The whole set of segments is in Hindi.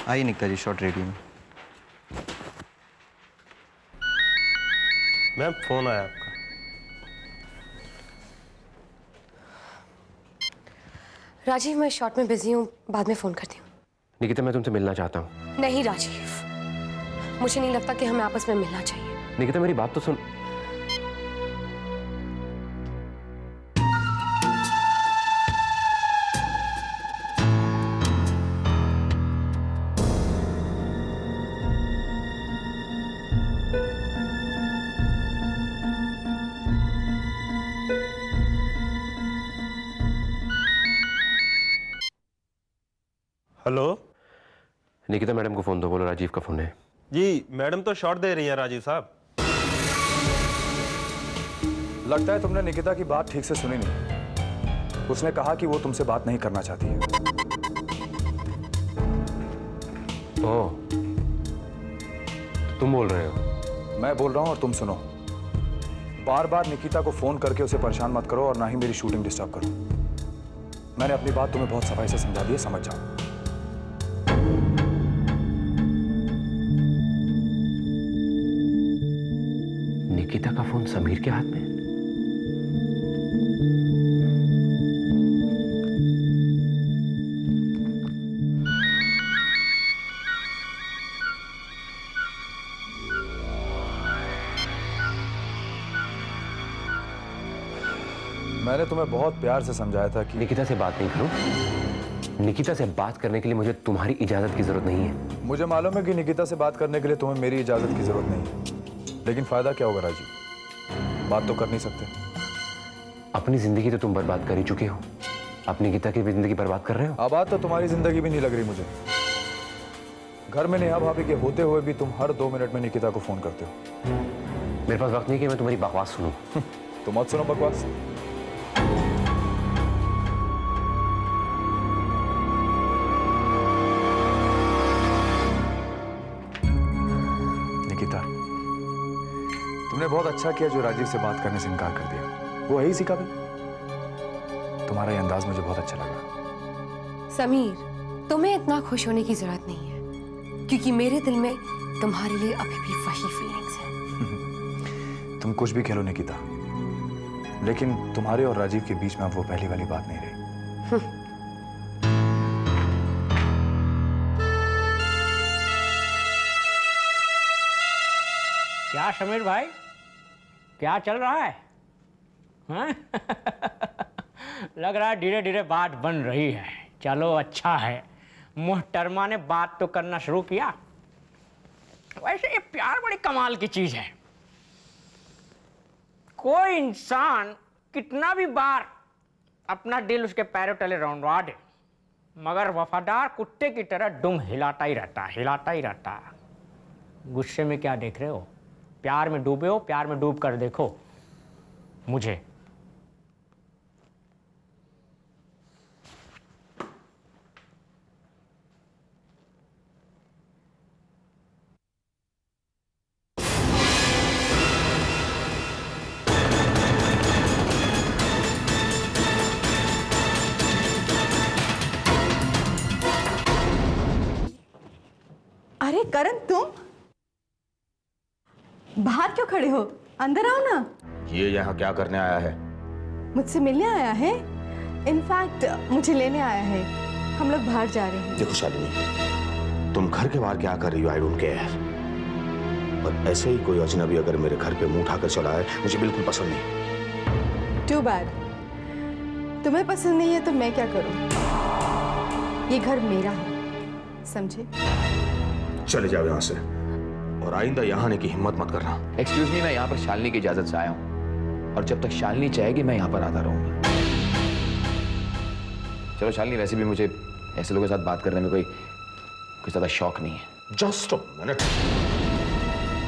आई निकता जी, शॉट रेडी में। मैम फोन आया आपका। राजीव, मैं शॉर्ट में बिजी हूँ, बाद में फोन करती हूँ। निकिता, मैं तुमसे मिलना चाहता हूँ। नहीं राजीव, मुझे नहीं लगता कि हमें आपस में मिलना चाहिए। निकिता, मेरी बात तो सुन। हेलो निकिता मैडम को फोन दो, बोलो राजीव का फोन है। जी, मैडम तो शॉट दे रही हैं राजीव साहब। लगता है तुमने निकिता की बात ठीक से सुनी नहीं। उसने कहा कि वो तुमसे बात नहीं करना चाहती है। ओह, तो तुम बोल रहे हो? मैं बोल रहा हूं और तुम सुनो। बार बार निकिता को फोन करके उसे परेशान मत करो और ना ही मेरी शूटिंग डिस्टर्ब करो। मैंने अपनी बात तुम्हें बहुत सफाई से समझा दी है, समझ जाओ। निकिता का फोन समीर के हाथ में? मैंने तुम्हें बहुत प्यार से समझाया था कि निकिता से बात नहीं करो। निकिता से बात करने के लिए मुझे तुम्हारी इजाजत की जरूरत नहीं है। मुझे मालूम है कि निकिता से बात करने के लिए तुम्हें मेरी इजाजत की जरूरत नहीं है, लेकिन फायदा क्या होगा राजीव? बात तो कर नहीं सकते। अपनी जिंदगी तो तुम बर्बाद कर ही चुके हो, अपनी निकिता की भी जिंदगी बर्बाद कर रहे हो। अब बात तो तुम्हारी जिंदगी भी नहीं लग रही मुझे। घर में नेहा भाभी के होते हुए भी तुम हर 2 मिनट में निकिता को फोन करते हो। मेरे पास वक्त नहीं कि मैं तुम्हारी बकवास सुनूं। तो मत सुनो बकवास। निकिता, तुमने बहुत अच्छा किया जो राजीव से बात करने से इनकार कर दिया। वो है ही सीखा भी। तुम्हारा ये अंदाज मुझे बहुत अच्छा लगा। समीर, तुम्हें इतना खुश होने की जरूरत नहीं है, क्योंकि मेरे दिल में तुम्हारे लिए अभी भी वही फीलिंग्स हैं। तुम कुछ भी खेलो निकिता, लेकिन तुम्हारे और राजीव के बीच में अब वो पहली वाली बात नहीं रही। क्या समीर भाई, क्या चल रहा है? हाँ? लग रहा है धीरे धीरे बात बन रही है। चलो अच्छा है, मोहतरमा ने बात तो करना शुरू किया। वैसे ये प्यार बड़ी कमाल की चीज है। कोई इंसान कितना भी बार अपना दिल उसके पैरों तले रौंदवा दे, मगर वफादार कुत्ते की तरह दुम हिलाता ही रहता, हिलाता ही रहता। गुस्से में क्या देख रहे हो? प्यार में डूबे हो, प्यार में डूब कर देखो मुझे। अरे करण, तुम बाहर क्यों खड़े हो? अंदर आओ ना। ये यहाँ क्या करने आया है? मुझसे मिलने आया है। इनफैक्ट मुझे लेने आया है। हम लोग बाहर जा रहे हैं। देखो शालिनी, तुम घर के बाहर क्या कर रही हो? I don't care. पर ऐसे ही कोई अजनबी अगर मेरे घर पे मुंह उठाकर चला है, मुझे बिल्कुल पसंद नहीं। Too bad. तुम्हें पसंद नहीं है तो मैं क्या करूं? ये घर मेरा है, समझे? चले जाओ यहाँ से, और आइंदा यहाँ आने की हिम्मत मत करना। एक्सक्यूज मी, मैं यहाँ पर शालिनी की इजाजत से आया हूँ, और जब तक शालिनी चाहेगी मैं यहाँ पर आता रहूंगा। चलो शालिनी, वैसे भी मुझे ऐसे लोगों के साथ बात करने में कोई ज्यादा शौक नहीं है। Just a minute.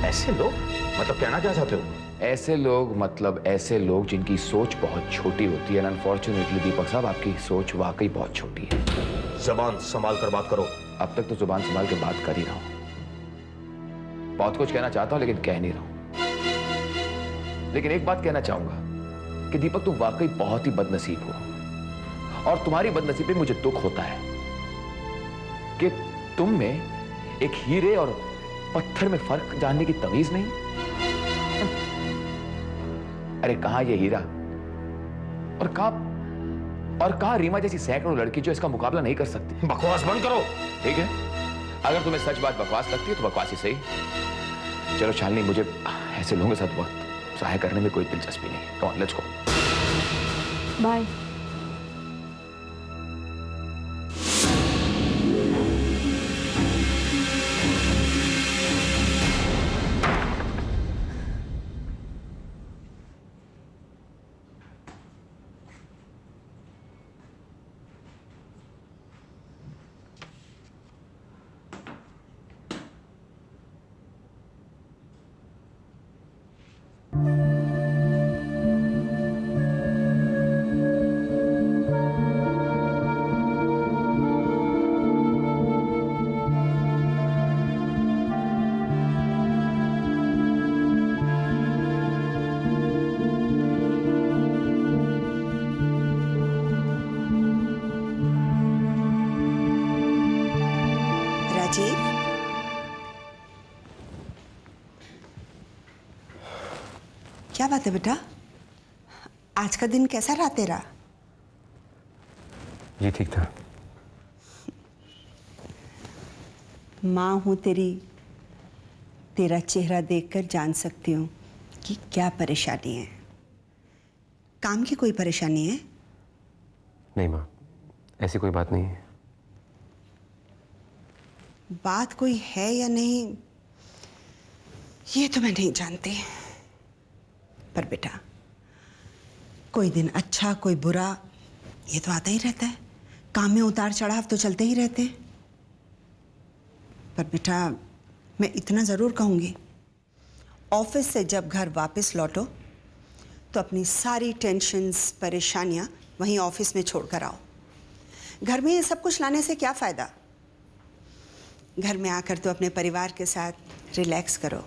ऐसे लोग मतलब कहना क्या चाहते हो? ऐसे लोग मतलब ऐसे लोग जिनकी सोच बहुत छोटी होती है। अनफॉर्चुनेटली दीपक साहब, आपकी सोच वाकई बहुत छोटी है। जबान संभाल कर बात करो। अब तक तो जुबान संभाल के बात कर ही रहा हूं। बहुत कुछ कहना चाहता हूं लेकिन कह नहीं रहा हूं। लेकिन एक बात कहना चाहूंगा कि दीपक, तुम वाकई बहुत ही बदनसीब हो, और तुम्हारी बदनसीबी पे मुझे दुख होता है कि तुम में एक हीरे और पत्थर में फर्क जानने की तमीज नहीं? अरे कहां ये हीरा और कहां रीमा जैसी सैकड़ों लड़की जो इसका मुकाबला नहीं कर सकती? बकवास बंद करो। ठीक है, अगर तुम्हें सच बात बकवास लगती है तो बकवास ही सही। चलो शालिनी, मुझे ऐसे लोगों के साथ वक्त ज़ाहिर करने में कोई दिलचस्पी नहीं। Come on, let's go. Bye. Rajiv, क्या बात है बेटा? आज का दिन कैसा रहा तेरा? ये ठीक था। माँ हूं तेरी, तेरा चेहरा देखकर जान सकती हूँ कि क्या परेशानी है। काम की कोई परेशानी है? नहीं माँ, ऐसी कोई बात नहीं है। बात कोई है या नहीं ये तो मैं नहीं जानती, पर बेटा कोई दिन अच्छा कोई बुरा ये तो आता ही रहता है। काम में उतार चढ़ाव तो चलते ही रहते हैं। पर बेटा मैं इतना ज़रूर कहूँगी, ऑफिस से जब घर वापस लौटो तो अपनी सारी टेंशन्स परेशानियाँ वहीं ऑफिस में छोड़ कर आओ। घर में ये सब कुछ लाने से क्या फ़ायदा? घर में आकर तो अपने परिवार के साथ रिलैक्स करो।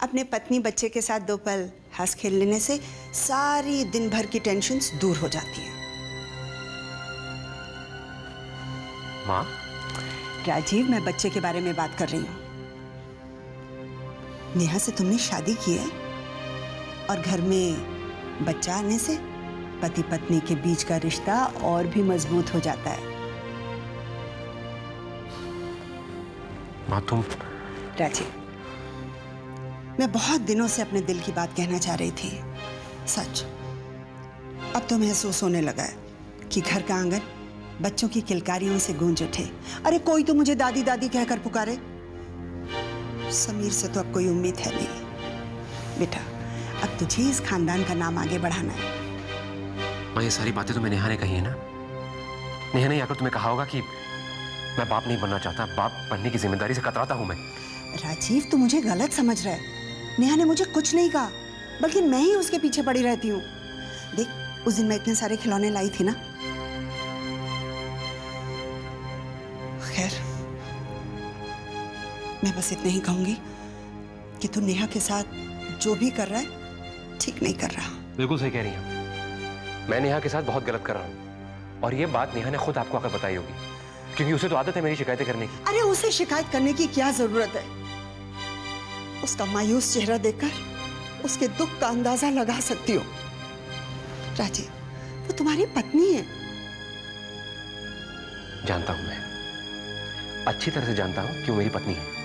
अपने पत्नी बच्चे के साथ 2 पल हंस खेल लेने से सारी दिन भर की टेंशन्स दूर हो जाती हैं। माँ, राजीव, मैं बच्चे के बारे में बात कर रही हूँ। नेहा से तुमने शादी की है और घर में बच्चा आने से पति पत्नी के बीच का रिश्ता और भी मजबूत हो जाता है। माँ तुम। राजीव, मैं बहुत दिनों से अपने दिल की बात कहना चाह रही थी। सच, अब तो महसूस होने लगा है कि घर का आंगन बच्चों की किलकारियों से गूंज उठे। अरे कोई तो मुझे दादी दादी कहकर पुकारे। समीर से तो अब कोई उम्मीद है नहीं। बेटा अब तुझे इस खानदान का नाम आगे बढ़ाना है। माँ ये सारी बातें तो मैं नेहा ने कही है ना। नेहा ने आकर तुम्हें कहा होगा कि मैं बाप नहीं बनना चाहता, बाप बनने की जिम्मेदारी से कतराता हूं मैं। राजीव, तू मुझे गलत समझ रहा है। नेहा ने मुझे कुछ नहीं कहा, बल्कि मैं ही उसके पीछे पड़ी रहती हूँ। देख, उस दिन मैं इतने सारे खिलौने लाई थी ना। खैर, मैं बस इतना ही कहूंगी कि तू नेहा के साथ जो भी कर रहा है ठीक नहीं कर रहा। बिल्कुल सही कह रही हैं। मैं नेहा के साथ बहुत गलत कर रहा हूँ और ये बात नेहा ने खुद आपको आकर बताई होगी, क्योंकि उसे तो आदत है मेरी शिकायतें करने की। अरे उसे शिकायत करने की क्या जरूरत है? उसका मायूस चेहरा देखकर उसके दुख का अंदाजा लगा सकती हो। राजीव, वो तुम्हारी पत्नी है। जानता हूं मैं, अच्छी तरह से जानता हूं कि वो मेरी पत्नी है।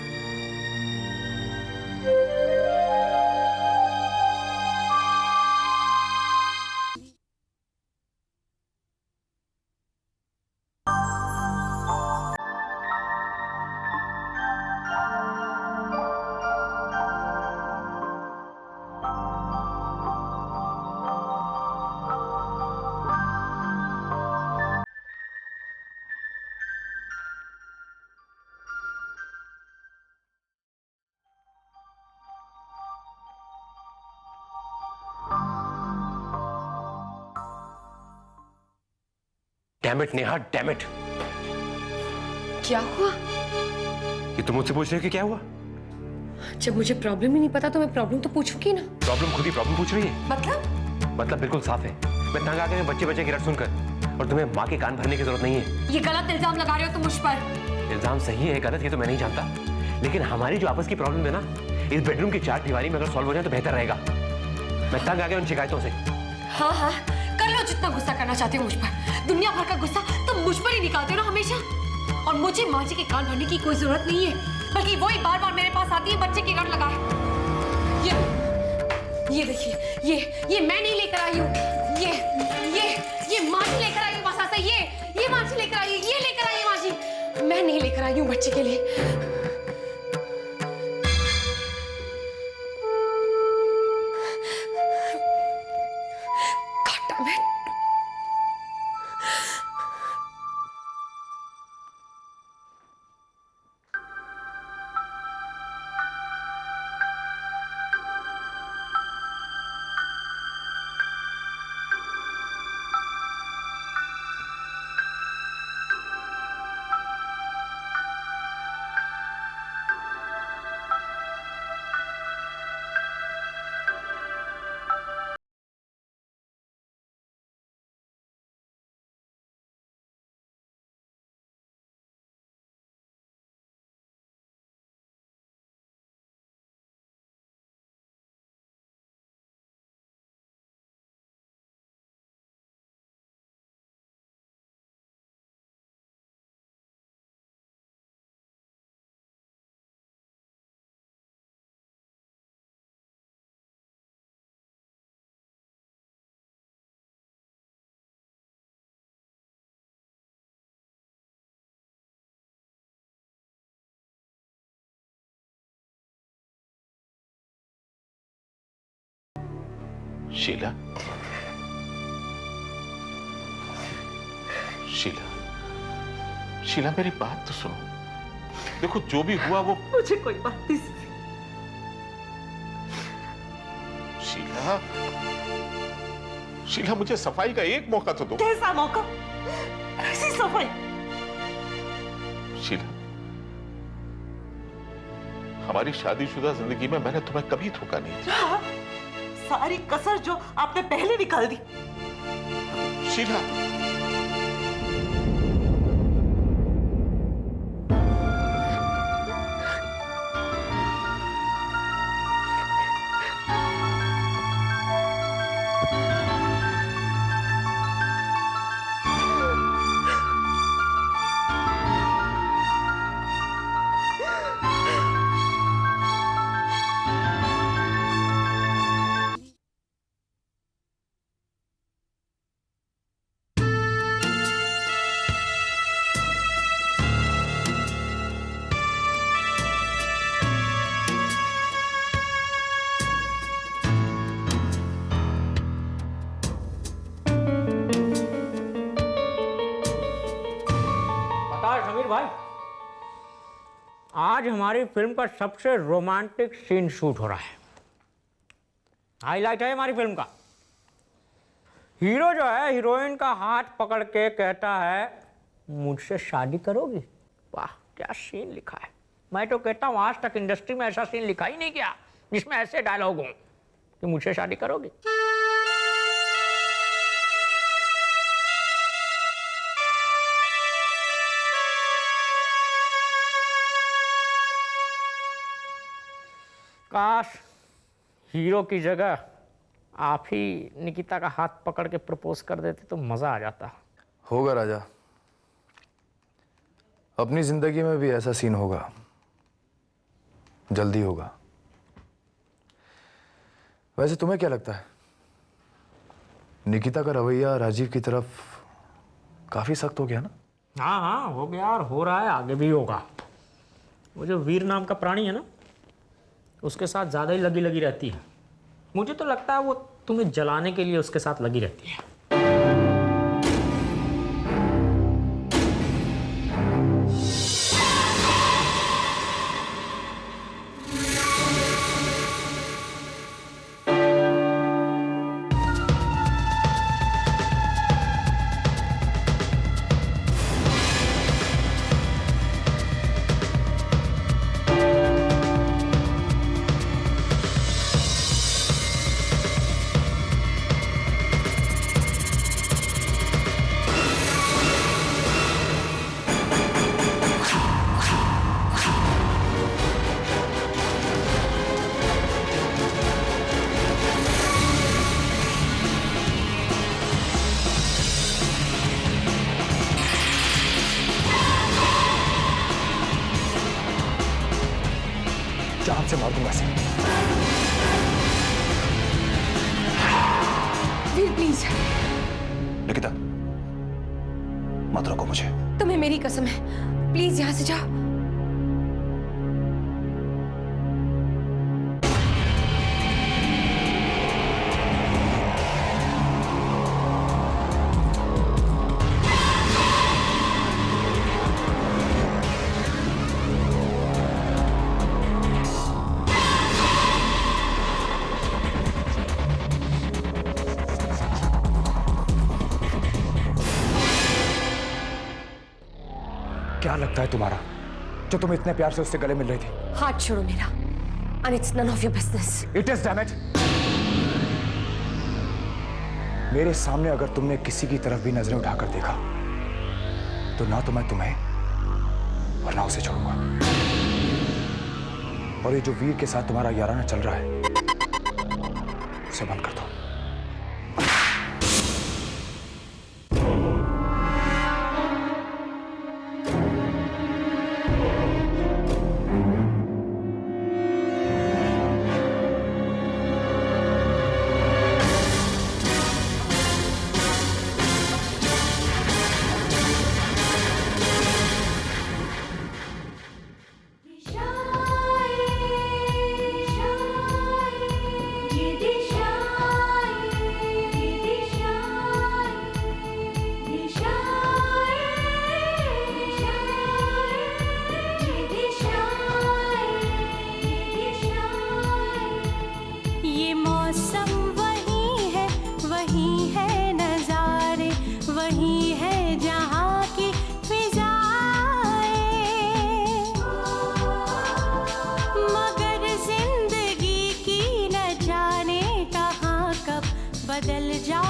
Damn it Neha, damn it. क्या हुआ? ये तुम मुझसे पूछ रहे हो कि क्या हुआ? जब मुझे प्रॉब्लम ही नहीं पता तो मैं प्रॉब्लम तो पूछूंगी ना। प्रॉब्लम खुद ही प्रॉब्लम पूछ रही है। मतलब मतलब बिल्कुल साफ है। मैं तंग आ गया बच्चे बच्चे की रट सुनकर। और तुम्हें माँ के कान भरने की जरूरत नहीं है। ये गलत इल्जाम लगा रहे हो तुम मुझ पर। इल्जाम सही है गलत ये तो मैं नहीं जानता, लेकिन हमारी जो आपस की प्रॉब्लम है ना, इस बेडरूम की 4 दीवारी में अगर सॉल्व हो जाए तो बेहतर रहेगा। मैं तंग आ गया उन शिकायतों से। हाँ हाँ, कर लो जितना गुस्सा करना चाहते हो मुझ पर। दुनिया भर का गुस्सा तुम मुझ पर ही निकालते हो ना हमेशा। और मुझे माँ जी के कान भरने की कोई जरूरत नहीं है, बल्कि वही बार बार मेरे पास आती है बच्चे की रट लगाए। ये देखिए, ये मैं नहीं लेकर आई हूँ, ये माँ जी लेकर आई है बस ऐसा। ये माँ जी लेकर आई है, ये लेकर आई है माँ जी, मैं नहीं लेकर आई हूँ बच्चे के लिए। शीला, शीला, शीला मेरी बात तो सुनो। देखो जो भी हुआ वो मुझे कोई बात नहीं। शीला, शीला मुझे सफाई का एक मौका तो दो। कैसा मौका? कैसी सफाई? शीला, हमारी शादीशुदा जिंदगी में मैंने तुम्हें कभी धोखा नहीं दिया। सारी कसर जो आपने पहले निकाल दी। शीला, समीर भाई, आज हमारी फिल्म का सबसे रोमांटिक सीन शूट हो रहा है। हाईलाइट है हमारी फिल्म का। हीरो जो है हीरोइन का हाथ पकड़ के कहता है मुझसे शादी करोगी। वाह क्या सीन लिखा है। मैं तो कहता हूँ आज तक इंडस्ट्री में ऐसा सीन लिखा ही नहीं गया जिसमें ऐसे डायलॉग हों कि मुझसे शादी करोगी। काश हीरो की जगह आप ही निकिता का हाथ पकड़ के प्रपोज कर देते तो मजा आ जाता। होगा राजा, अपनी जिंदगी में भी ऐसा सीन होगा, जल्दी होगा। वैसे तुम्हें क्या लगता है, निकिता का रवैया राजीव की तरफ काफी सख्त हो गया ना? हाँ हाँ हो गया और हो रहा है, आगे भी होगा। वो जो वीर नाम का प्राणी है ना, उसके साथ ज़्यादा ही लगी लगी रहती है। मुझे तो लगता है वो तुम्हें जलाने के लिए उसके साथ लगी रहती है। जान से मार दूंगा इसे। वीर प्लीज। निकिता, मत रोको मुझे। तुम्हें मेरी कसम है, प्लीज यहाँ से जाओ। क्या लगता है तुम्हारा जो तुम इतने प्यार से उससे गले मिल रही थी? हाथ छोड़ो मेरा। And it's none of your business. It is, damn it! मेरे सामने अगर तुमने किसी की तरफ भी नजरें उठाकर देखा तो ना तो मैं तुम्हें और ना उसे छोड़ूंगा। और ये जो वीर के साथ तुम्हारा याराना चल रहा है उसे बंद कर दो। बदल जा